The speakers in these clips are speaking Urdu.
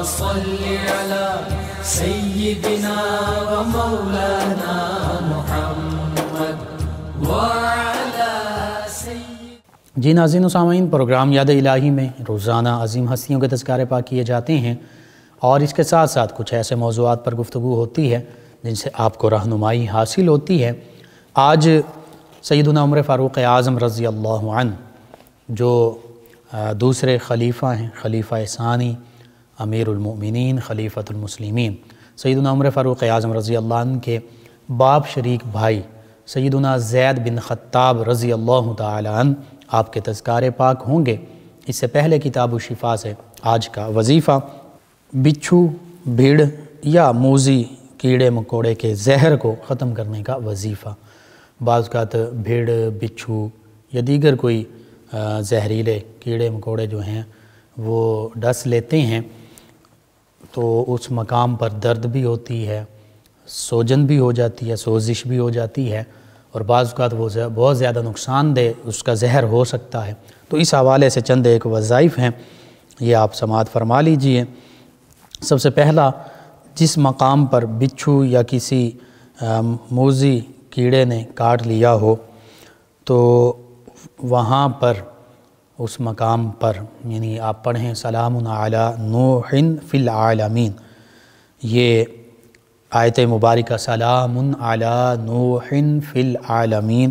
صل علی سیدنا و مولانا محمد وعلی سید۔ جی ناظرین و سامعین، پروگرام یاد الہی میں روزانہ عظیم ہستیوں کے تذکارے پاک کیے جاتے ہیں اور اس کے ساتھ ساتھ کچھ ایسے موضوعات پر گفتگو ہوتی ہے جن سے آپ کو رہنمائی حاصل ہوتی ہے۔ آج سیدنا عمر فاروق اعظم رضی اللہ عنہ جو دوسرے خلیفہ ہیں، خلیفہ ثانی، امیر المؤمنین، خلیفۃ المسلمین، سیدنا عمر فاروق اعظم رضی اللہ عنہ کے باپ شریک بھائی سیدنا زید بن خطاب رضی اللہ تعالی عنہ آپ کے تذکارے پاک ہوں گے۔ اس سے پہلے کتاب الشفا سے آج کا وظیفہ بچھو، بھیڑ یا موذی کیڑے مکوڑے کے زہر کو ختم کرنے کا وظیفہ۔ بعض اوقات بھیڑ، بچھو یا دیگر کوئی زہریلے کیڑے مکوڑے جو ہیں وہ ڈس لیتے ہیں تو اس مقام پر درد بھی ہوتی ہے، سوجن بھی ہو جاتی ہے، سوزش بھی ہو جاتی ہے اور بعض اوقات وہ بہت زیادہ نقصان دہ اس کا زہر ہو سکتا ہے۔ تو اس حوالے سے چند ایک وظائف ہیں، یہ آپ سماعت فرما لیجئے۔ سب سے پہلا، جس مقام پر بچھو یا کسی موذی کیڑے نے کاٹ لیا ہو تو وہاں پر اس مقام پر یعنی آپ پڑھیں سلام علی نوح فی العالمین، یہ آیت مبارکہ سلام علی نوح فی العالمین،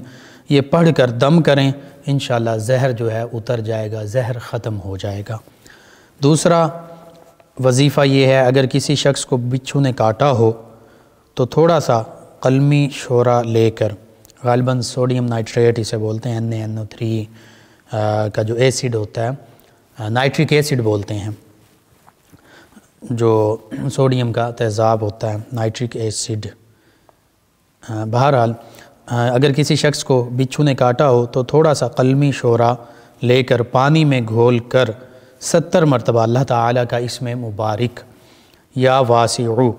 یہ پڑھ کر دم کریں، انشاءاللہ زہر جو ہے اتر جائے گا، زہر ختم ہو جائے گا۔ دوسرا وظیفہ یہ ہے، اگر کسی شخص کو بچھو نے کاٹا ہو تو تھوڑا سا قلمی شورا لے کر، غالباً سوڈیم نائٹریٹ اسے بولتے ہیں، NaNO3 کا جو ایسڈ ہوتا ہے، نائٹرک ایسڈ بولتے ہیں، جو سوڈیم کا تیزاب ہوتا ہے، نائٹرک ایسڈ۔ بہرحال اگر کسی شخص کو بچھو نے کاٹا ہو تو تھوڑا سا قلمی شورا لے کر پانی میں گھول کر 70 مرتبہ اللہ تعالیٰ کا اسم مبارک یا واسعو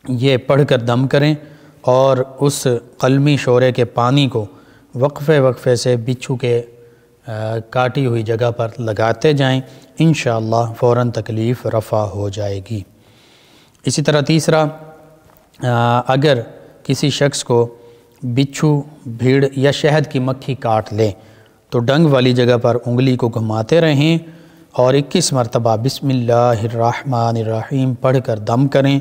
یہ پڑھ کر دم کریں اور اس قلمی شورے کے پانی کو وقفے سے بچھو کے کاٹی ہوئی جگہ پر لگاتے جائیں، انشاءاللہ فوراً تکلیف رفع ہو جائے گی۔ اسی طرح تیسرا، اگر کسی شخص کو بچھو، بھیڑ یا شہد کی مکھی کاٹ لے تو ڈنگ والی جگہ پر انگلی کو گھماتے رہیں اور 21 مرتبہ بسم اللہ الرحمن الرحیم پڑھ کر دم کریں،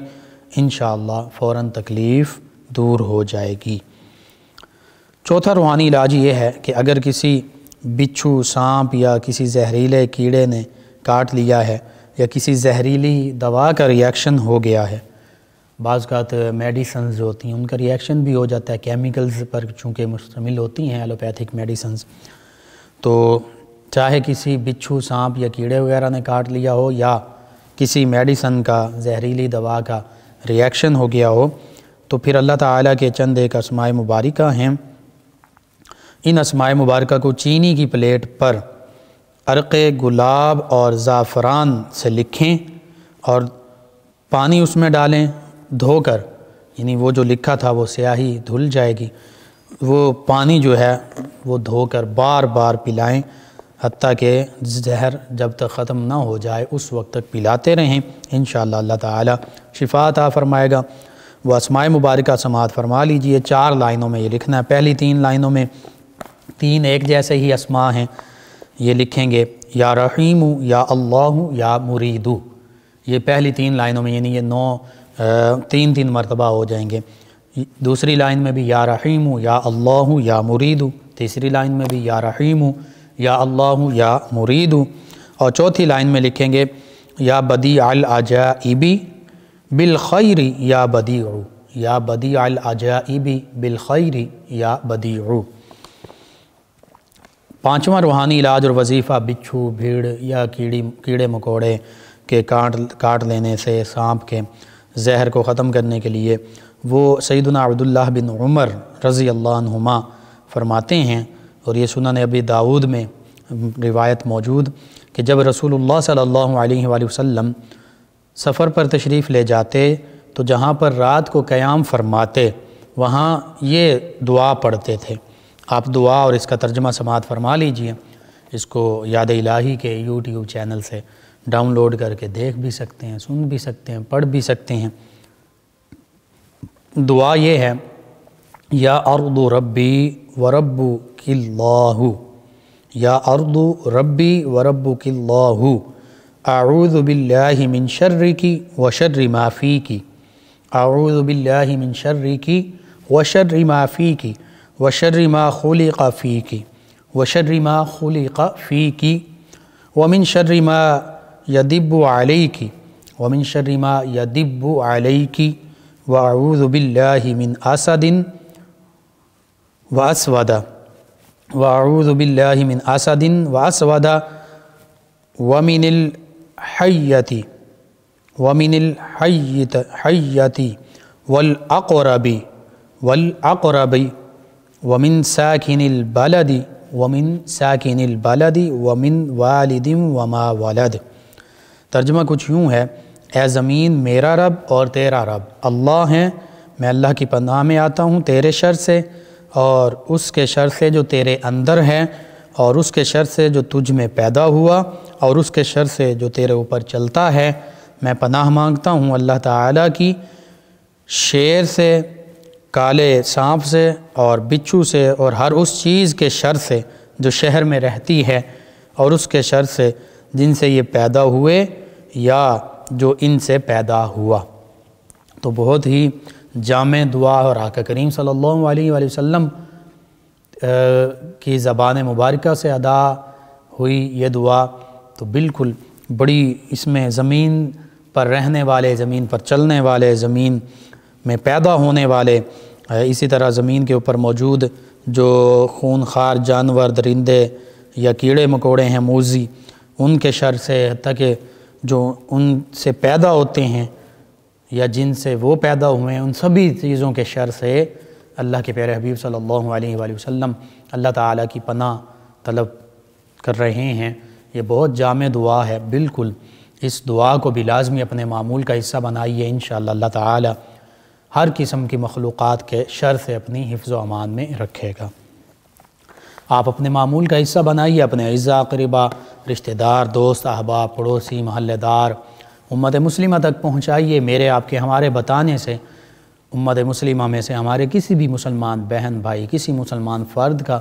انشاءاللہ فوراً تکلیف دور ہو جائے گی۔ چوتھا روحانی علاج یہ ہے کہ اگر کسی بچھو، سانپ یا کسی زہریلے کیڑے نے کاٹ لیا ہے یا کسی زہریلی دوا کا ریاکشن ہو گیا ہے، بعض اوقات میڈیسنز جو ہوتی ہیں ان کا ریاکشن بھی ہو جاتا ہے، کیمیکلز پر چونکہ مشتمل ہوتی ہیں ایلوپیتھک میڈیسنز، تو چاہے کسی بچھو، سانپ یا کیڑے وغیرہ نے کاٹ لیا ہو یا کسی میڈیسن کا، زہریلی دوا کا ریاکشن ہو گیا ہو، تو پھر اللہ تعالیٰ کے چند ایک اسماء مبارکہ ہیں۔ ان اسماء مبارکہ کو چینی کی پلیٹ پر عرق گلاب اور زعفران سے لکھیں اور پانی اس میں ڈالیں دھو کر، یعنی وہ جو لکھا تھا وہ سیاہی دھل جائے گی، وہ پانی جو ہے وہ دھو کر بار بار پلائیں حتیٰ کہ زہر جب تک ختم نہ ہو جائے اس وقت تک پلاتے رہیں، انشاءاللہ اللہ تعالیٰ شفا عطا فرمائے گا۔ وہ اسماء مبارکہ سماعت فرما لیجئے، 4 لائنوں میں یہ لکھنا ہے۔ پہلی 3 لائنوں میں 3 ایک جیسے ہی اسماء ہیں، یہ لکھیں گے یا رحیم، یا اللہ، یا مریدو، یہ پہلی 3 لائنوں میں، یعنی یہ 3 مرتبہ ہو جائیں گے۔ دوسری لائن میں بھی یا رحیم، یا اللہ، یا مریدو، تیسری لائن میں بھی یا رحیم، یا اللہ، یا مریدو، اور چوتھی لائن میں لکھیں گے یا بدیع العجائب بالخیر یا بدیع، یا بدیع العجائب بالخیر یا بدیع۔ 5واں روحانی علاج اور وظیفہ بچھو، بھیڑ یا کیڑے مکوڑے کے کاٹ لینے سے، سانپ کے زہر کو ختم کرنے کے لیے، وہ سیدنا عبداللہ بن عمر رضی اللہ عنہما فرماتے ہیں، اور یہ سنن ابی داود میں روایت موجود، کہ جب رسول اللہ صلی اللہ علیہ وآلہ وسلم سفر پر تشریف لے جاتے تو جہاں پر رات کو قیام فرماتے وہاں یہ دعا پڑھتے تھے۔ آپ دعا اور اس کا ترجمہ سماعت فرما لیجئے، اس کو یاد الہی کے یوٹیوب چینل سے ڈاؤن لوڈ کر کے دیکھ بھی سکتے ہیں، سن بھی سکتے ہیں، پڑھ بھی سکتے ہیں۔ دعا یہ ہے یا ارض ربی وربک اللہ، یا ارض ربی وربک اللہ، اعوذ باللہ من شرک وشر ما فیک، اعوذ باللہ من شرک وشر ما فیک وشر ما خلق فیک وشر ما خلق فیک ومن شر ما یدب علیک ومن شر ما یدب علیک واعوذ باللہ من اسد واسود واعوذ باللہ من اسد واسود ومن الحیۃ والعقرب ومن ساکن البلد ومن والد وما ولد۔ ترجمہ کچھ یوں ہے، اے زمین میرا رب اور تیرا رب اللہ ہیں، میں اللہ کی پناہ میں آتا ہوں تیرے شر سے اور اس کے شر سے جو تیرے اندر ہے، اور اس کے شر سے جو تجھ میں پیدا ہوا، اور اس کے شر سے جو تیرے اوپر چلتا ہے۔ میں پناہ مانگتا ہوں اللہ تعالیٰ کی شیر سے، کالے سانپ سے اور بچھو سے، اور ہر اس چیز کے شر سے جو شہر میں رہتی ہے، اور اس کے شر سے جن سے یہ پیدا ہوئے یا جو ان سے پیدا ہوا۔ تو بہت ہی جامع دعا، اور آقا کریم صلی اللہ علیہ وآلہ وسلم کی زبان مبارکہ سے ادا ہوئی یہ دعا، تو بالکل بڑی اس میں زمین پر رہنے والے، زمین پر چلنے والے، زمین میں پیدا ہونے والے، اسی طرح زمین کے اوپر موجود جو خونخوار جانور، درندے یا کیڑے مکوڑے ہیں موذی، ان کے شر سے، حتیٰ کہ جو ان سے پیدا ہوتے ہیں یا جن سے وہ پیدا ہوئے ہیں، ان سبھی چیزوں کے شر سے اللہ کے پیارے حبیب صلی اللہ علیہ وآلہ وسلم اللہ تعالیٰ کی پناہ طلب کر رہے ہیں۔ یہ بہت جامع دعا ہے، بالکل اس دعا کو بھی لازمی اپنے معمول کا حصہ بنائیے، انشاءاللہ اللہ تعالیٰ ہر قسم کی مخلوقات کے شر سے اپنی حفظ و امان میں رکھے گا۔ آپ اپنے معمول کا حصہ بنائیے، اپنے اعزاء اقربا، رشتہ دار، دوست، احباب، پڑوسی، محلہ دار، امت مسلمہ تک پہنچائیے۔ میرے آپ کے ہمارے بتانے سے امت مسلمہ میں سے ہمارے کسی بھی مسلمان بہن بھائی، کسی مسلمان فرد کا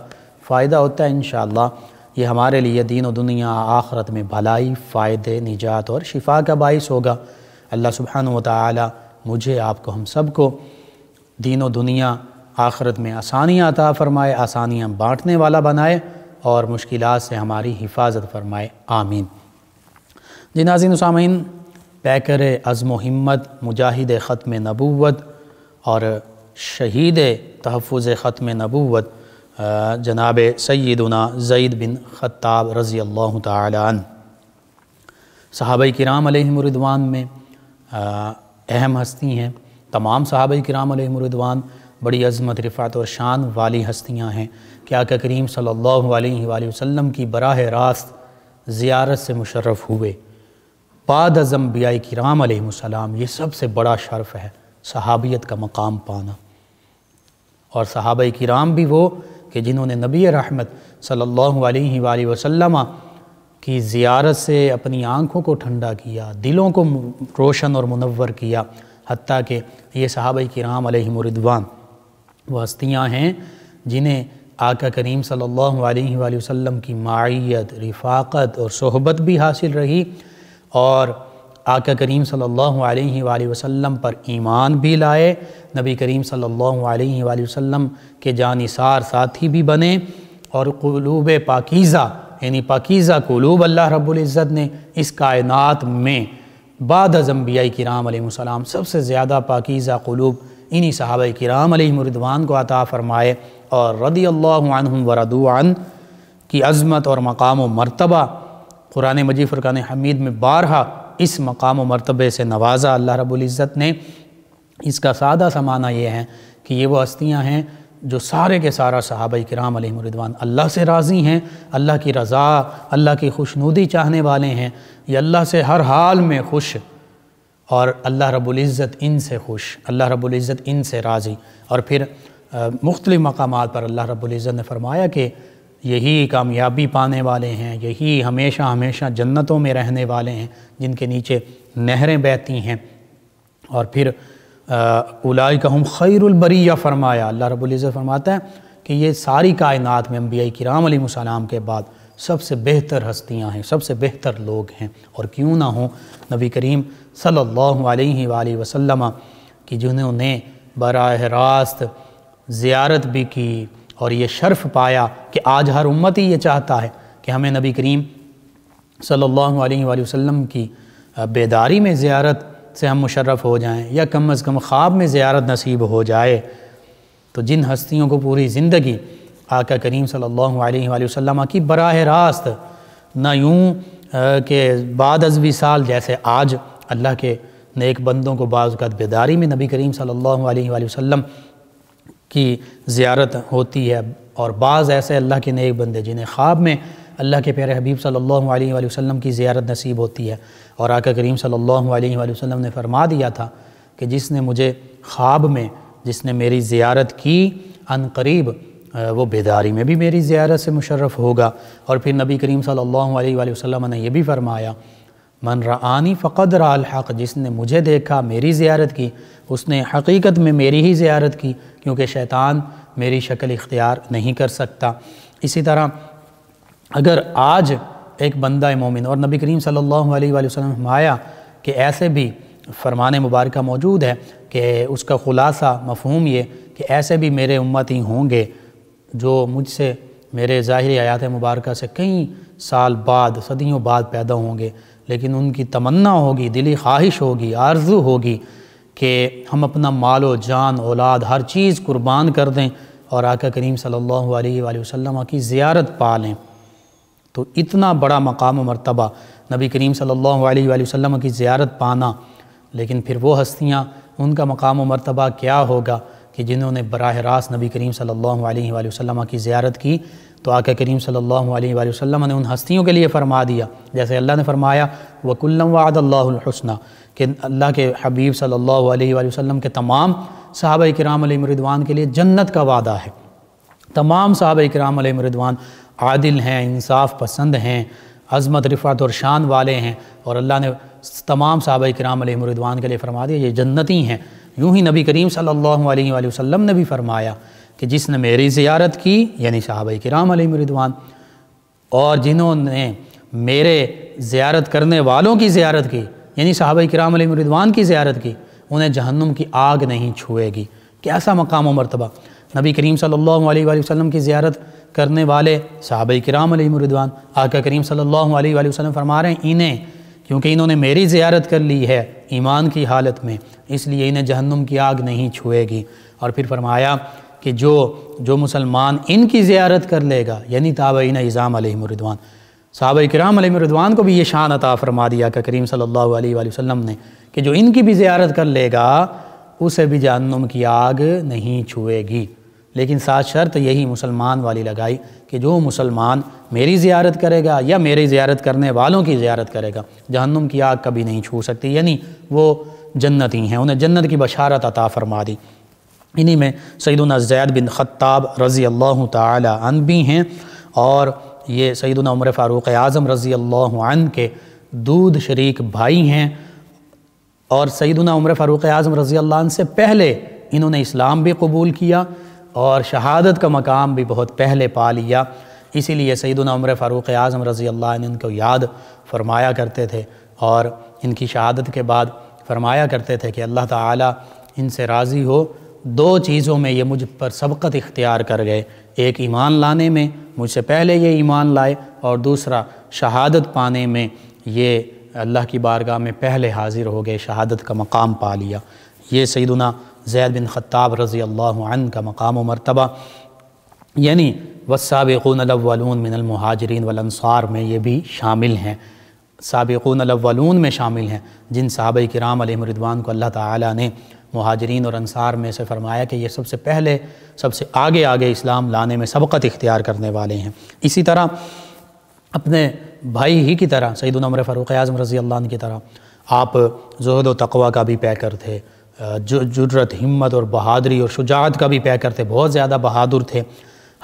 فائدہ ہوتا ہے، انشاءاللہ یہ ہمارے لیے دین و دنیا آخرت میں بھلائی، فائدے، نجات اور شفا کا باعث ہوگا۔ اللہ سبحانہ وتعالی مجھے، آپ کو، ہم سب کو دین و دنیا آخرت میں آسانیاں عطا فرمائے، آسانیاں بانٹنے والا بنائے اور مشکلات سے ہماری حفاظت فرمائے، آمین۔ جی ناظرین و سامعین، پیکر عزم و ہمت، مجاہد ختم نبوت اور شہید تحفظ ختم نبوت جناب سیدنا زید بن خطاب رضی اللہ تعالی عنہ، صحابہ کرام علیہم رضوان میں اہم ہستی ہیں۔ تمام صحابہ کرام علیہم رضوان بڑی عظمت، رفعت اور شان والی ہستیاں ہیں کہ آقا کریم صلی اللہ علیہ وآلہ وسلم کی براہ راست زیارت سے مشرف ہوئے۔ بعد از انبیاء کرام علیہ السلام یہ سب سے بڑا شرف ہے، صحابیت کا مقام پانا۔ اور صحابہ کرام بھی وہ کہ جنہوں نے نبی رحمت صلی اللہ علیہ وآلہ وسلم کی زیارت سے اپنی آنکھوں کو ٹھنڈا کیا، دلوں کو روشن اور منور کیا، حتیٰ کہ یہ صحابہ کرام علیہم رضوان وہ ہستیاں ہیں جنہیں آقا کریم صلی اللہ علیہ وآلہ وسلم کی معیت، رفاقت اور صحبت بھی حاصل رہی، اور آقا کریم صلی اللہ علیہ وآلہ وسلم پر ایمان بھی لائے، نبی کریم صلی اللہ علیہ وآلہ وسلم کے جانثار ساتھی بھی بنے، اور قلوب پاکیزہ یعنی پاکیزہ قلوب اللہ رب العزت نے اس کائنات میں بعد از انبیاء کرام علیہ السلام سب سے زیادہ پاکیزہ قلوب انہی صحابہ کرام علیہ رضوان کو عطا فرمائے، اور رضی اللہ عنہم ورضوا عنہ کی عظمت اور مقام و مرتبہ قرآن مجید فرقان حمید میں بارہا اس مقام و مرتبے سے نوازا اللہ رب العزت نے۔ اس کا سادہ سا معنی یہ ہے کہ یہ وہ ہستیاں ہیں جو سارے کے سارا صحابہ کرام علیہم رضوان اللہ سے راضی ہیں، اللہ کی رضا، اللہ کی خوشنودی چاہنے والے ہیں، یہ اللہ سے ہر حال میں خوش، اور اللہ رب العزت ان سے خوش، اللہ رب العزت ان سے راضی۔ اور پھر مختلف مقامات پر اللہ رب العزت نے فرمایا کہ یہی کامیابی پانے والے ہیں، یہی ہمیشہ ہمیشہ جنتوں میں رہنے والے ہیں، جن کے نیچے نہریں بہتی ہیں۔ اور پھر اولئک ہم خیر البریہ فرمایا، اللہ رب العزت فرماتا ہے کہ یہ ساری کائنات میں انبیاء کرام علیہ السلام کے بعد سب سے بہتر ہستیاں ہیں، سب سے بہتر لوگ ہیں۔ اور کیوں نہ ہوں نبی کریم صلی اللہ علیہ وآلہ وسلم کہ جنہوں نے براہ راست زیارت بھی کی اور یہ شرف پایا کہ آج ہر امتی یہ چاہتا ہے کہ ہمیں نبی کریم صلی اللہ علیہ وآلہ وسلم کی بیداری میں زیارت سے ہم مشرف ہو جائیں، یا کم از کم خواب میں زیارت نصیب ہو جائے۔ تو جن ہستیوں کو پوری زندگی آقا کریم صلی اللہ علیہ وآلہ وسلم کی براہ راست نہ یوں کہ بعد از وصال، جیسے آج اللہ کے نیک بندوں کو بعض اوقات بیداری میں نبی کریم صلی اللہ علیہ وآلہ وسلم کی زیارت ہوتی ہے، اور بعض ایسے اللہ کے نیک بندے جنہیں خواب میں اللہ کے پیارے حبیب صلی اللہ علیہ وآلہ وسلم کی زیارت نصیب ہوتی ہے۔ اور آقا کریم صلی اللہ علیہ وآلہ وسلم نے فرما دیا تھا کہ جس نے مجھے خواب میں، جس نے میری زیارت کی، عن قریب وہ بیداری میں بھی میری زیارت سے مشرف ہوگا۔ اور پھر نبی کریم صلی اللہ علیہ وآلہ وسلم نے یہ بھی فرمایا، من رآنی فقد رأى الحق، جس نے مجھے دیکھا، میری زیارت کی، اس نے حقیقت میں میری ہی زیارت کی، کیونکہ شیطان میری شکل اختیار نہیں کر سکتا۔ اسی طرح اگر آج ایک بندہ مومن، اور نبی کریم صلی اللہ علیہ وآلہ وسلم فرمایا کہ ایسے بھی فرمان مبارکہ موجود ہے کہ اس کا خلاصہ مفہوم یہ کہ ایسے بھی میرے امتی ہوں گے جو مجھ سے، میرے ظاہری آیات مبارکہ سے کئی سال بعد، صدیوں بعد پیدا ہوں گے، لیکن ان کی تمنا ہوگی، دلی خواہش ہوگی، آرزو ہوگی کہ ہم اپنا مال و جان، اولاد، ہر چیز قربان کر دیں اور آقا کریم صلی اللہ علیہ وآلہ وسلم کی زیارت پا لیں۔ تو اتنا بڑا مقام و مرتبہ نبی کریم صلی اللہ علیہ وآلہ وسلم کی زیارت پانا، لیکن پھر وہ ہستیاں، ان کا مقام و مرتبہ کیا ہوگا کہ جنہوں نے براہ راست نبی کریم صلی اللہ علیہ وآلہ وسلم کی زیارت کی۔ تو آقا کریم صلی اللہ علیہ وآلہ وسلم نے ان ہستیوں کے لیے فرما دیا، جیسے اللہ نے فرمایا وَكُلًّا وَعَدَ اللَّهُ الْحُسْنَى، کہ اللہ کے حبیب صلی اللہ علیہ وآلہ وسلم کے تمام صحابہ کرام علیہم رضوان کے لیے جنت کا وعدہ ہے۔ تمام صحابہ کرام علیہم رضوان عادل ہیں، انصاف پسند ہیں، عظمت، رفعت اور شان والے ہیں، اور اللہ نے تمام صحابہ کرام علیہم رضوان کے لیے فرما دیا یہ جنتی ہیں۔ یوں ہی نبی کریم صلی اللہ علیہ وآلہ وسلم نے بھی فرمایا کہ جس نے میری زیارت کی، یعنی صحابہ کرام علیہم رضوان، اور جنہوں نے میرے زیارت کرنے والوں کی زیارت کی، یعنی صحابہ کرام علیہم رضوان کی زیارت کی، انہیں جہنم کی آگ نہیں چھوئے گی۔ کیسا مقام و مرتبہ! نبی کریم صلی اللہ علیہ وآلہ وسلم کی زیارت کرنے والے صحابہ کرام علیہم رضوان، آقا کریم صلی اللہ علیہ وآلہ وسلم فرما رہے ہیں انہیں، کیونکہ انہوں نے میری زیارت کر لی ہے ایمان کی حالت میں، اس لیے انہیں جہنم کی آگ نہیں چھوئے گی۔ اور پھر فرمایا کہ جو مسلمان ان کی زیارت کر لے گا، یعنی تابعین اعظام علیہم رضوان، صحابہ کرام علیہم رضوان کو بھی یہ شان عطا فرما دیا کہ کریم صلی اللہ علیہ وآلہ وسلم نے کہ جو ان کی بھی زیارت کر لے گا اسے بھی جہنم کی آگ نہیں چھوئے گی۔ لیکن ساتھ شرط یہی مسلمان والی لگائی کہ جو مسلمان میری زیارت کرے گا یا میری زیارت کرنے والوں کی زیارت کرے گا، جہنم کی آگ کبھی نہیں چھو سکتی، یعنی وہ جنتی ہیں، انہیں جنت کی بشارت عطا فرما دی۔ انہی میں سیدنا زید بن خطاب رضی اللہ تعالی عنہ بھی ہیں، اور یہ سیدنا عمر فاروق اعظم رضی اللہ عنہ کے دودھ شریک بھائی ہیں، اور سیدنا عمر فاروق اعظم رضی اللہ عنہ سے پہلے انہوں نے اسلام بھی قبول کیا اور شہادت کا مقام بھی بہت پہلے پا لیا۔ اسی لیے سیدنا عمر فاروق اعظم رضی اللہ عنہ ان کو یاد فرمایا کرتے تھے، اور ان کی شہادت کے بعد فرمایا کرتے تھے کہ اللہ تعالیٰ ان سے راضی ہو، دو چیزوں میں یہ مجھ پر سبقت اختیار کر گئے، ایک ایمان لانے میں مجھ سے پہلے یہ ایمان لائے، اور دوسرا شہادت پانے میں یہ اللہ کی بارگاہ میں پہلے حاضر ہو گئے، شہادت کا مقام پا لیا۔ یہ سیدنا زید بن خطاب رضی اللہ عنہ کا مقام و مرتبہ، یعنی والسابقون الاولون من المہاجرین والانصار میں یہ بھی شامل ہیں، سابقون الاولون میں شامل ہیں، جن صحابہ کرام علیہم رضوان کو اللہ تعالیٰ نے مہاجرین اور انصار میں سے فرمایا کہ یہ سب سے پہلے، سب سے آگے اسلام لانے میں سبقت اختیار کرنے والے ہیں۔ اسی طرح اپنے بھائی ہی کی طرح سیدنا عمر فاروق اعظم رضی اللہ عنہ کی طرح آپ زہد و تقوی کا بھی پیکر تھے، جرأت، ہمت اور بہادری اور شجاعت کا بھی پیکر تھے، بہت زیادہ بہادر تھے،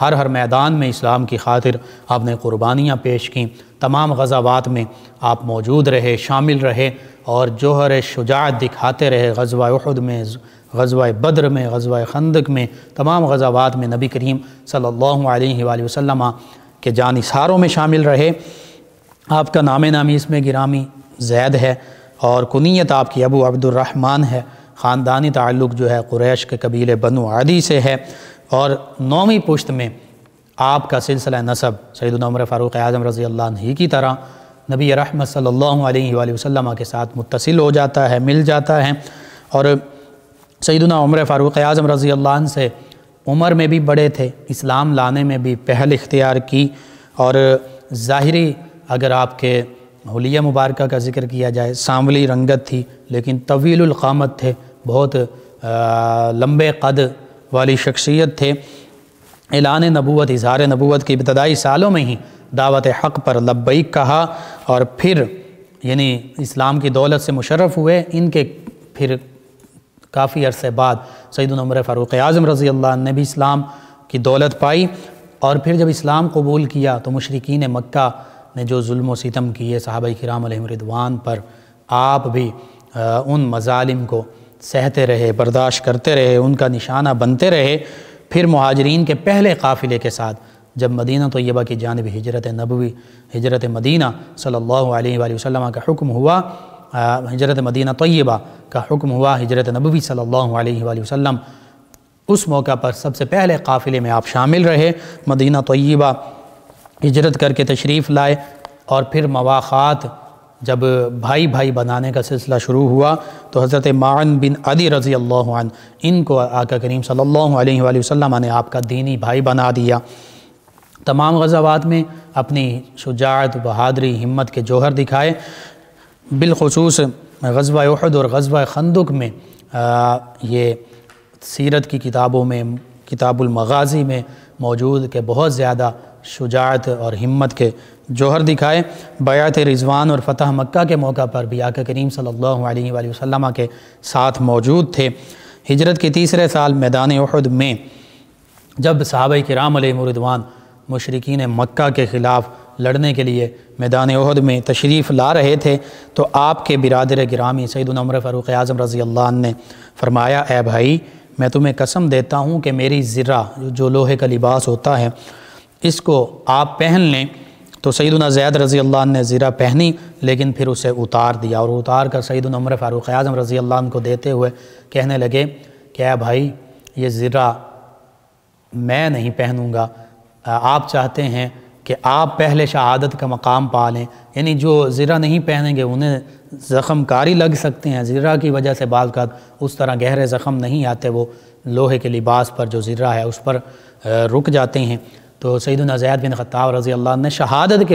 ہر میدان میں اسلام کی خاطر آپ نے قربانیاں پیش کیں، تمام غزوات میں آپ موجود رہے، شامل رہے اور جوہر شجاعت دکھاتے رہے۔ غزوہ احد میں، غزوہ بدر میں، غزوہ خندق میں، تمام غزوات میں نبی کریم صلی اللہ علیہ وآلہ وسلم کے جانثاروں میں شامل رہے۔ آپ کا نام نامی اس میں گرامی زید ہے اور کنیت آپ کی ابو عبد الرحمن ہے۔ خاندانی تعلق جو ہے قریش کے قبیلے بنو عدی سے ہے، اور 9ویں پشت میں آپ کا سلسلہ نسب سیدنا عمر فاروق اعظم رضی اللہ عنہ کی طرح نبی رحمت صلی اللہ علیہ وآلہ وسلم کے ساتھ متصل ہو جاتا ہے، مل جاتا ہے۔ اور سیدنا عمر فاروق اعظم رضی اللہ عنہ سے عمر میں بھی بڑے تھے، اسلام لانے میں بھی پہل اختیار کی، اور ظاہری اگر آپ کے حلیہ مبارکہ کا ذکر کیا جائے، سانولی رنگت تھی لیکن طویل القامت تھے، بہت لمبے قد والی شخصیت تھے۔ اعلان نبوت، اظہار نبوت کے ابتدائی سالوں میں ہی دعوت حق پر لبیک کہا، اور پھر یعنی اسلام کی دولت سے مشرف ہوئے۔ ان کے پھر کافی عرصے بعد سیدنا عمر فاروق اعظم رضی اللہ عنہ نے بھی اسلام کی دولت پائی، اور پھر جب اسلام قبول کیا تو مشرکین مکہ نے جو ظلم و ستم کیے صحابہ کرام علیہم رضوان پر، آپ بھی ان مظالم کو سہتے رہے، برداشت کرتے رہے، ان کا نشانہ بنتے رہے۔ پھر مہاجرین کے پہلے قافلے کے ساتھ جب مدینہ طیبہ کی جانب ہجرت نبوی، ہجرت مدینہ صلی اللہ علیہ وآلہ وسلم کا حکم ہوا، ہجرت مدینہ طیبہ کا حکم ہوا، ہجرت نبوی صلی اللہ علیہ وآلہ وسلم، اس موقع پر سب سے پہلے قافلے میں آپ شامل رہے، مدینہ طیبہ ہجرت کر کے تشریف لائے۔ اور پھر مواخات جب بھائی بھائی بنانے کا سلسلہ شروع ہوا تو حضرت معن بن عدی رضی اللہ عنہ، ان کو آقا کریم صلی اللہ علیہ وآلہ وسلم نے آپ کا دینی بھائی بنا دیا۔ تمام غزوات میں اپنی شجاعت، بہادری، ہمت کے جوہر دکھائے، بالخصوص غزوہ احد اور غزوہ خندق میں یہ سیرت کی کتابوں میں، کتاب المغازی میں موجود کہ بہت زیادہ شجاعت اور ہمت کے جوہر دکھائے۔ بیعت رضوان اور فتح مکہ کے موقع پر بھی آقا کریم صلی اللہ علیہ وآلہ وسلم کے ساتھ موجود تھے۔ ہجرت کے تیسرے سال میدان احد میں جب صحابہ کرام علیہم رضوان مشرکین مکہ کے خلاف لڑنے کے لیے میدان احد میں تشریف لا رہے تھے تو آپ کے برادر گرامی سیدنا عمر فاروق اعظم رضی اللہ عنہ نے فرمایا، اے بھائی، میں تمہیں قسم دیتا ہوں کہ میری زرہ جو لوہے کا لباس ہوتا ہے اس کو آپ پہن لیں۔ تو سیدنا زید رضی اللہ عنہ نے زرہ پہنی، لیکن پھر اسے اتار دیا، اور اتار کر سیدنا عمر فاروق اعظم رضی اللہ عنہ کو دیتے ہوئے کہنے لگے کہ اے بھائی، یہ زرہ میں نہیں پہنوں گا، آپ چاہتے ہیں کہ آپ پہلے شہادت کا مقام پا لیں، یعنی جو زرہ نہیں پہنیں گے انہیں زخم کاری لگ سکتے ہیں، زرہ کی وجہ سے بعض اوقات اس طرح گہرے زخم نہیں آتے، وہ لوہے کے لباس پر جو زرہ ہے اس پر رک جاتے ہیں۔ تو سیدنا زید بن خطاب رضی اللہ عنہ نے شہادت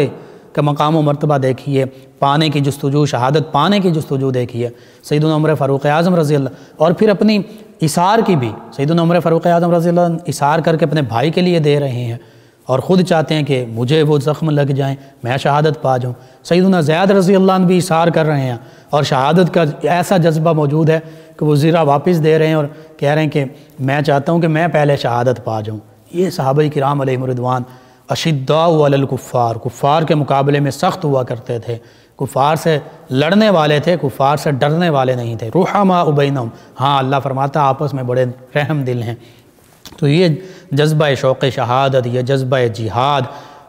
کا مقام و مرتبہ دیکھیے، پانے کی جستجو، شہادت پانے کی جستجو دیکھیے سیدنا عمر فاروق اعظم رضی اللہ، اور پھر اپنی اثار کی بھی سیدنا عمر فاروق اعظم رضی اللہ عنہ اثار کر کے اپنے بھائی کے لیے دے رہے ہیں، اور خود چاہتے ہیں کہ مجھے وہ زخم لگ جائیں، میں شہادت پا جاؤں۔ سیدنا زید رضی اللہ عنہ بھی اثار کر رہے ہیں، اور شہادت کا ایسا جذبہ موجود ہے کہ وہ زرہ واپس دے رہے ہیں اور کہہ رہے ہیں کہ میں چاہتا ہوں کہ میں پہلے شہادت پا جاؤں۔ یہ صحابہ کرام علیہم رضوان اشداء علی الکفار، کفار کے مقابلے میں سخت ہوا کرتے تھے، کفار سے لڑنے والے تھے، کفار سے ڈرنے والے نہیں تھے۔ رحماء بینہم، ہاں اللہ فرماتا آپس میں بڑے رحم دل ہیں۔ تو یہ جذبہ شوق شہادت، یہ جذبہ جہاد،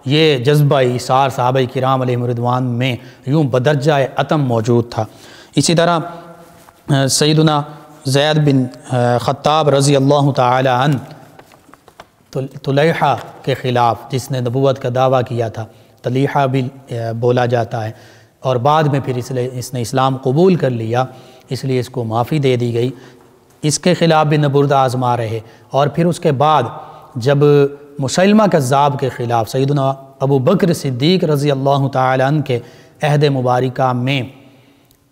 یہ جذبہ ایثار صحابہ کرام علیہم رضوان میں یوں بدرجہ عتم موجود تھا۔ اسی طرح سیدنا زید بن خطاب رضی اللہ تعالی عنہ طلیحہ کے خلاف، جس نے نبوت کا دعویٰ کیا تھا، طلیحہ بھی بولا جاتا ہے، اور بعد میں پھر اس نے اسلام قبول کر لیا، اس لیے اس کو معافی دے دی گئی، اس کے خلاف بھی نبرد آزما رہے۔ اور پھر اس کے بعد جب مسیلمہ کذاب کے خلاف سیدنا ابو بکر صدیق رضی اللہ تعالی عنہ کے عہد مبارکہ میں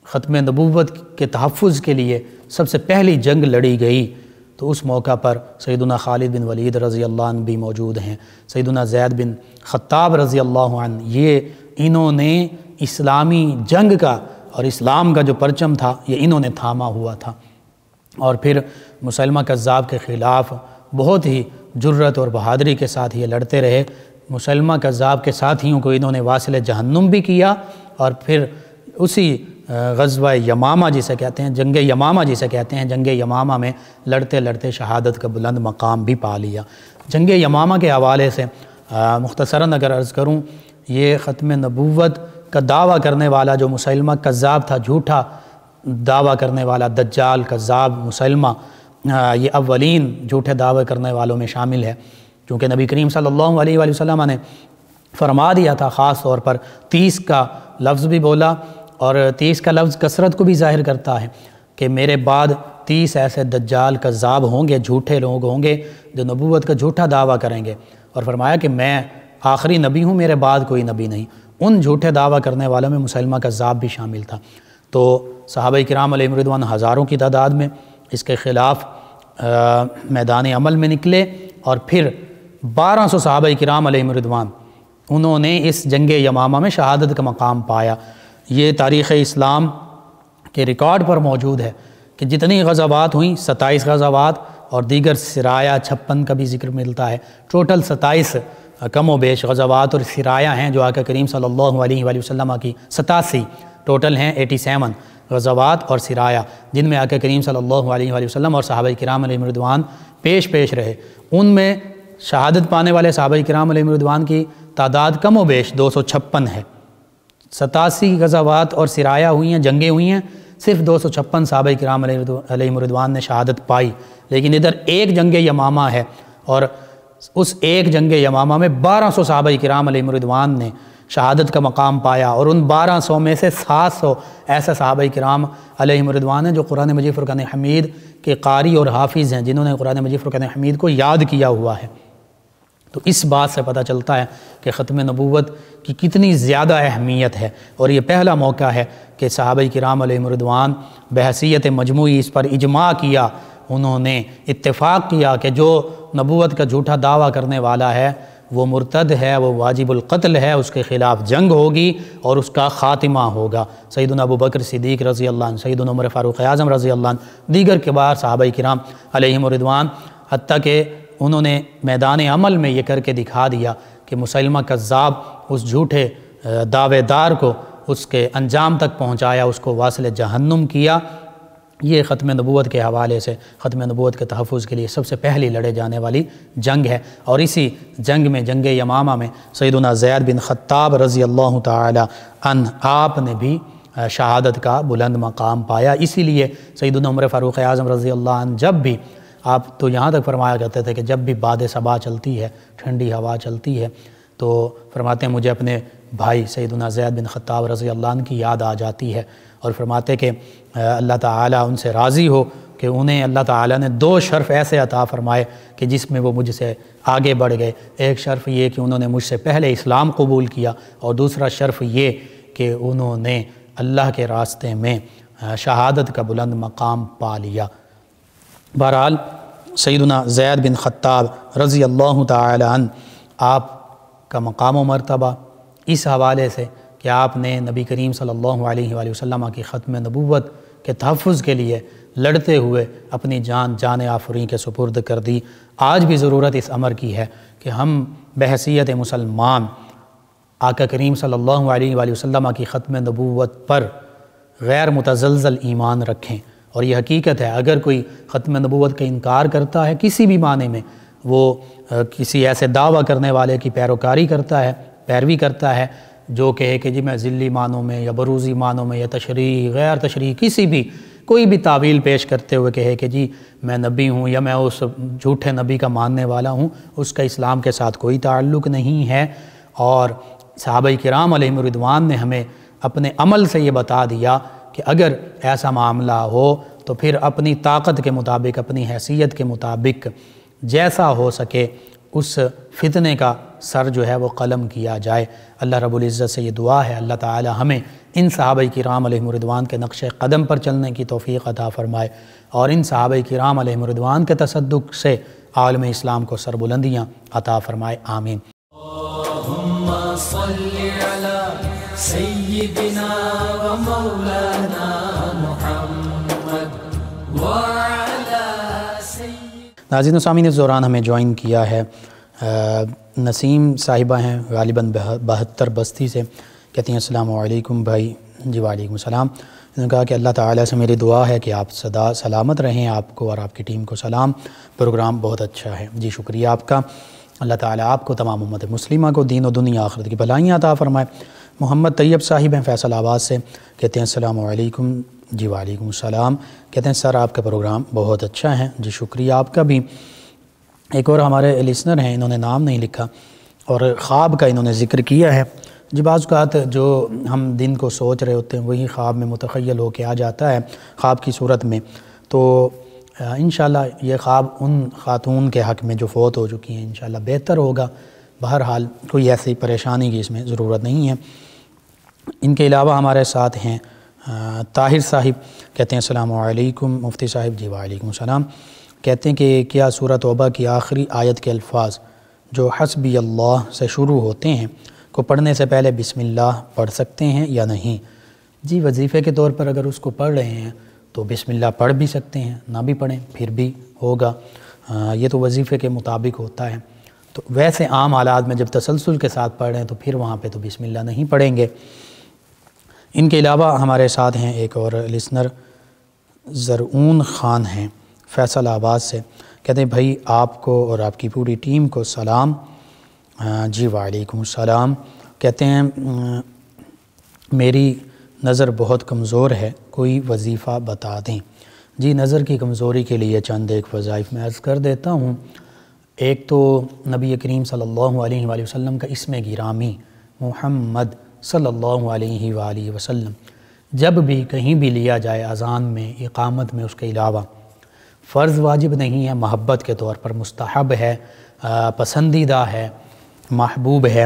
ختم نبوت کے تحفظ کے لیے سب سے پہلی جنگ لڑی گئی، تو اس موقع پر سیدنا خالد بن ولید رضی اللہ عنہ بھی موجود ہیں، سیدنا زید بن خطاب رضی اللہ عنہ، یہ انہوں نے اسلامی جنگ کا اور اسلام کا جو پرچم تھا یہ انہوں نے تھاما ہوا تھا۔ اور پھر مسیلمہ کذاب کے خلاف بہت ہی جرت اور بہادری کے ساتھ یہ لڑتے رہے۔ مسلمہ کذاب کے ساتھیوں کو انہوں نے واصل جہنم بھی کیا، اور پھر اسی غزوہ یمامہ جسے کہتے ہیں، جنگ یمامہ جسے کہتے ہیں، جنگ یمامہ میں لڑتے لڑتے شہادت کا بلند مقام بھی پا لیا۔ جنگ یمامہ کے حوالے سے مختصراً اگر عرض کروں، یہ ختم نبوت کا دعویٰ کرنے والا جو مسلمہ کذاب تھا، جھوٹا دعویٰ کرنے والا دجال کذاب مسلمہ، یہ اولین جھوٹے دعوے کرنے والوں میں شامل ہے، کیونکہ نبی کریم صلی اللہ علیہ وآلہ وسلم نے فرما دیا تھا، خاص طور پر 30 کا لفظ بھی بولا، اور 30 کا لفظ کثرت کو بھی ظاہر کرتا ہے کہ میرے بعد 30 ایسے دجال کذاب ہوں گے، جھوٹے لوگ ہوں گے جو نبوت کا جھوٹا دعویٰ کریں گے، اور فرمایا کہ میں آخری نبی ہوں، میرے بعد کوئی نبی نہیں۔ ان جھوٹے دعویٰ کرنے والوں میں مسلمہ کذاب بھی شامل تھا۔ تو صحابہ کرام علیہم رضوان ہزاروں کی تعداد میں اس کے خلاف میدان عمل میں نکلے، اور پھر 1200 صحابہ کرام علیہم رضوان انہوں نے اس جنگ یمامہ میں شہادت کا مقام پایا۔ یہ تاریخ اسلام کے ریکارڈ پر موجود ہے کہ جتنی غزوات ہوئیں، 27 غزوات اور دیگر سرایا 56 کا بھی ذکر ملتا ہے، ٹوٹل 27 کم و بیش غزوات اور سرایا ہیں جو آقا کریم صلی اللہ علیہ وآلہ وسلم کی 87 ٹوٹل ہیں 87 غزوات اور سرایا، جن میں آقا کریم صلی اللہ علیہ وآلہ وسلم اور صحابہ کرام علیہم رضوان پیش رہے۔ ان میں شہادت پانے والے صحابہ کرام علیہم رضوان کی تعداد کم و بیش 256 ہے۔ 87 غزوات اور سرایا ہوئی ہیں، جنگیں ہوئی ہیں، صرف 256 صحابہ کرام علیہم رضوان نے شہادت پائی۔ لیکن ادھر ایک جنگ یمامہ ہے، اور اس ایک جنگ یمامہ میں 1200 صحابہ کرام علیہم رضوان نے شہادت کا مقام پایا، اور ان 1200 میں سے 700 ایسے صحابہ کرام علیہم رضوان ہیں جو قرآن مجید فرقان حمید کے قاری اور حافظ ہیں، جنہوں نے قرآن مجید فرقان حمید کو یاد کیا ہوا ہے۔ تو اس بات سے پتہ چلتا ہے کہ ختم نبوت کی کتنی زیادہ اہمیت ہے، اور یہ پہلا موقع ہے کہ صحابہ کرام علیہم رضوان بحیثیت مجموعی اس پر اجماع کیا، انہوں نے اتفاق کیا کہ جو نبوت کا جھوٹا دعویٰ کرنے والا ہے وہ مرتد ہے، وہ واجب القتل ہے، اس کے خلاف جنگ ہوگی اور اس کا خاتمہ ہوگا۔ سیدنا ابو بکر صدیق رضی اللہ عنہ، سیدنا عمر فاروق اعظم رضی اللہ عنہ، دیگر کبار صحابہ کرام علیہم رضوان، حتیٰ کہ انہوں نے میدان عمل میں یہ کر کے دکھا دیا کہ مسلمہ کذاب اس جھوٹے دعوے دار کو اس کے انجام تک پہنچایا، اس کو واصل جہنم کیا۔ یہ ختم نبوت کے حوالے سے ختم نبوت کے تحفظ کے لیے سب سے پہلی لڑے جانے والی جنگ ہے، اور اسی جنگ میں، جنگ یمامہ میں، سیدنا زید بن خطاب رضی اللہ تعالی عنہ آپ نے بھی شہادت کا بلند مقام پایا۔ اسی لیے سیدنا عمر فاروق اعظم رضی اللہ عنہ جب بھی، آپ تو یہاں تک فرمایا کرتے تھے کہ جب بھی باد صبا چلتی ہے، ٹھنڈی ہوا چلتی ہے، تو فرماتے ہیں مجھے اپنے بھائی سیدنا زید بن خطاب رضی اللہ عنہ کی یاد آ جاتی ہے، اور فرماتے کہ اللہ تعالیٰ ان سے راضی ہو کہ انہیں اللہ تعالیٰ نے 2 شرف ایسے عطا فرمائے کہ جس میں وہ مجھ سے آگے بڑھ گئے۔ ایک شرف یہ کہ انہوں نے مجھ سے پہلے اسلام قبول کیا، اور دوسرا شرف یہ کہ انہوں نے اللہ کے راستے میں شہادت کا بلند مقام پا لیا۔ بہرحال سیدنا زید بن خطاب رضی اللہ تعالی عنہ آپ کا مقام و مرتبہ اس حوالے سے کہ آپ نے نبی کریم صلی اللہ علیہ وآلہ وسلم کی ختم نبوت کے تحفظ کے لیے لڑتے ہوئے اپنی جان آفرین کے سپرد کر دی۔ آج بھی ضرورت اس امر کی ہے کہ ہم بحیثیت مسلمان آقا کریم صلی اللہ علیہ وآلہ وسلم کی ختم نبوت پر غیر متزلزل ایمان رکھیں، اور یہ حقیقت ہے اگر کوئی ختم نبوت کا انکار کرتا ہے کسی بھی معنی میں، وہ کسی ایسے دعویٰ کرنے والے کی پیروی کرتا ہے جو کہے کہ جی میں ذلی معنوں میں یا بروزی معنوں میں یا تشریح غیر تشریح کسی بھی کوئی بھی تعویل پیش کرتے ہوئے کہے کہ جی میں نبی ہوں یا میں اس جھوٹے نبی کا ماننے والا ہوں، اس کا اسلام کے ساتھ کوئی تعلق نہیں ہے۔ اور صحابہ کرام علیہم رضوان نے ہمیں اپنے عمل سے یہ بتا دیا کہ اگر ایسا معاملہ ہو تو پھر اپنی طاقت کے مطابق، اپنی حیثیت کے مطابق جیسا ہو سکے اس فتنے کا سر جو ہے وہ قلم کیا جائے۔ اللہ رب العزت سے یہ دعا ہے اللہ تعالی ہمیں ان صحابہ کرام علیہم رضوان کے نقش قدم پر چلنے کی توفیق عطا فرمائے، اور ان صحابہ کرام علیہم رضوان کے تصدق سے عالم اسلام کو سربلندیاں عطا فرمائے، آمین۔ اللہم صلی علی سیدنا و مولانا محمد وعلی ناظرین و سامعین، اس دوران ہمیں جوائن کیا ہے نسیم صاحبہ ہیں غالباً 72 بستی سے، کہتی ہیں السلام علیکم بھائی۔ جی وعلیکم السلام۔ انہوں نے کہا کہ اللہ تعالیٰ سے میری دعا ہے کہ آپ سدا سلامت رہیں، آپ کو اور آپ کی ٹیم کو سلام، پروگرام بہت اچھا ہے۔ جی شکریہ آپ کا، اللہ تعالیٰ آپ کو تمام امت مسلمہ کو دین و دنیا آخرت کی بھلائیاں عطا فرمائے۔ محمد طیب صاحب ہیں فیصل آباد سے، کہتے ہیں السلام علیکم۔ جی وعلیکم السلام۔ کہتے ہیں سر آپ کا پروگرام بہت اچھا ہے۔ جی شکریہ آپ کا بھی۔ ایک اور ہمارے لسنر ہیں، انہوں نے نام نہیں لکھا اور خواب کا انہوں نے ذکر کیا ہے۔ جی بعض اوقات جو ہم دن کو سوچ رہے ہوتے ہیں وہی خواب میں متخیل ہو کے آ جاتا ہے خواب کی صورت میں، تو انشاءاللہ یہ خواب ان خاتون کے حق میں جو فوت ہو چکی ہیں انشاءاللہ بہتر ہوگا۔ بہرحال کوئی ایسی پریشانی کی اس میں ضرورت نہیں ہے۔ ان کے علاوہ ہمارے ساتھ ہیں طاہر صاحب، کہتے ہیں السلام علیکم مفتی صاحب۔ جی وعلیکم السلام۔ کہتے ہیں کہ کیا سورہ توبہ کی آخری آیت کے الفاظ جو حسبی اللہ سے شروع ہوتے ہیں کو پڑھنے سے پہلے بسم اللہ پڑھ سکتے ہیں یا نہیں؟ جی وظیفے کے طور پر اگر اس کو پڑھ رہے ہیں تو بسم اللہ پڑھ بھی سکتے ہیں، نہ بھی پڑھیں پھر بھی ہوگا، یہ تو وظیفے کے مطابق ہوتا ہے۔ تو ویسے عام حالات میں جب تسلسل کے ساتھ پڑھ رہے ہیں تو پھر وہاں پہ تو بسم اللہ نہیں پڑھیں گے۔ ان کے علاوہ ہمارے ساتھ ہیں ایک اور لسنر زرعون خان ہیں فیصل آباد سے، کہتے ہیں بھائی آپ کو اور آپ کی پوری ٹیم کو سلام۔ جی وعلیکم السلام۔ کہتے ہیں میری نظر بہت کمزور ہے، کوئی وظیفہ بتا دیں۔ جی نظر کی کمزوری کے لیے چند ایک وظائف میں عرض کر دیتا ہوں۔ ایک تو نبی کریم صلی اللہ علیہ وآلہ وسلم کا اسم گرامی محمد صلی اللہ علیہ وآلہ وسلم جب بھی کہیں بھی لیا جائے، اذان میں، اقامت میں، اس کے علاوہ فرض واجب نہیں ہے، محبت کے طور پر مستحب ہے، پسندیدہ ہے، محبوب ہے۔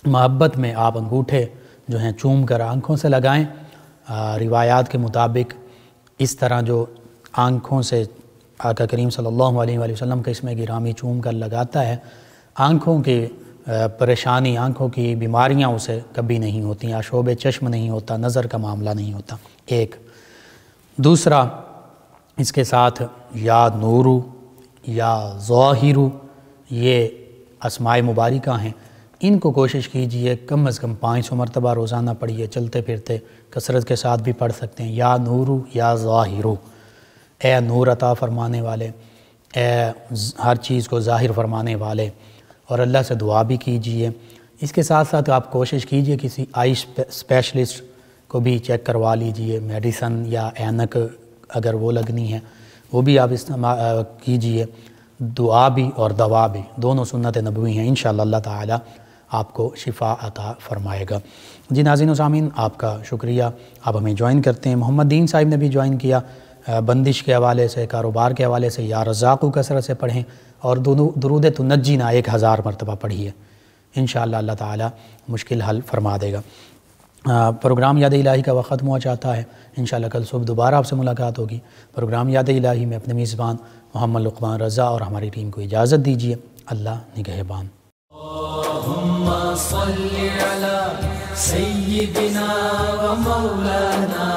محبت میں آپ انگوٹھے جو ہیں چوم کر آنکھوں سے لگائیں۔ روایات کے مطابق اس طرح جو آنکھوں سے آقا کریم صلی اللہ علیہ وآلہ وسلم کا اسم گرامی چوم کر لگاتا ہے، آنکھوں کی پریشانی، آنکھوں کی بیماریاں اسے کبھی نہیں ہوتی، آشوب چشم نہیں ہوتا، نظر کا معاملہ نہیں ہوتا۔ ایک دوسرا، اس کے ساتھ یا نورو یا ظاہرو یہ اسماء مبارکہ ہیں، ان کو کوشش کیجئے کم از کم 500 مرتبہ روزانہ پڑھیے، چلتے پھرتے کثرت کے ساتھ بھی پڑھ سکتے ہیں۔ یا نورو یا ظاہرو، اے نور عطا فرمانے والے، اے ہر چیز کو ظاہر فرمانے والے، اور اللہ سے دعا بھی کیجئے۔ اس کے ساتھ ساتھ آپ کوشش کیجئے کسی آئی اسپیشلسٹ کو بھی چیک کروا لیجئے، میڈیسن یا اینک اگر وہ لگنی ہے وہ بھی آپ استعمال کیجئے۔ دعا بھی اور دوا بھی دونوں سنت نبوی ہیں، انشاءاللہ اللہ تعالی آپ کو شفا عطا فرمائے گا۔ جی ناظرین و سامعین، آپ کا شکریہ، آپ ہمیں جوائن کرتے ہیں۔ محمد دین صاحب نے بھی جوائن کیا، بندش کے حوالے سے، کاروبار کے حوالے سے، یا رزاق کو کثرت سے پڑھیں اور درود تنجینا 1000 مرتبہ پڑھیے، انشاءاللہ اللہ تعالی مشکل حل فرما دے گا۔ پروگرام یاد الہی کا وقت ختم ہوا چاہتا ہے، انشاءاللہ کل صبح دوبارہ آپ سے ملاقات ہوگی۔ پروگرام یاد الہی میں اپنے میزبان محمد لقمان رضا اور ہماری ٹیم کو اجازت دیجیے۔ اللہ نگہبان۔ اللہم صل علی سیدنا و مولانا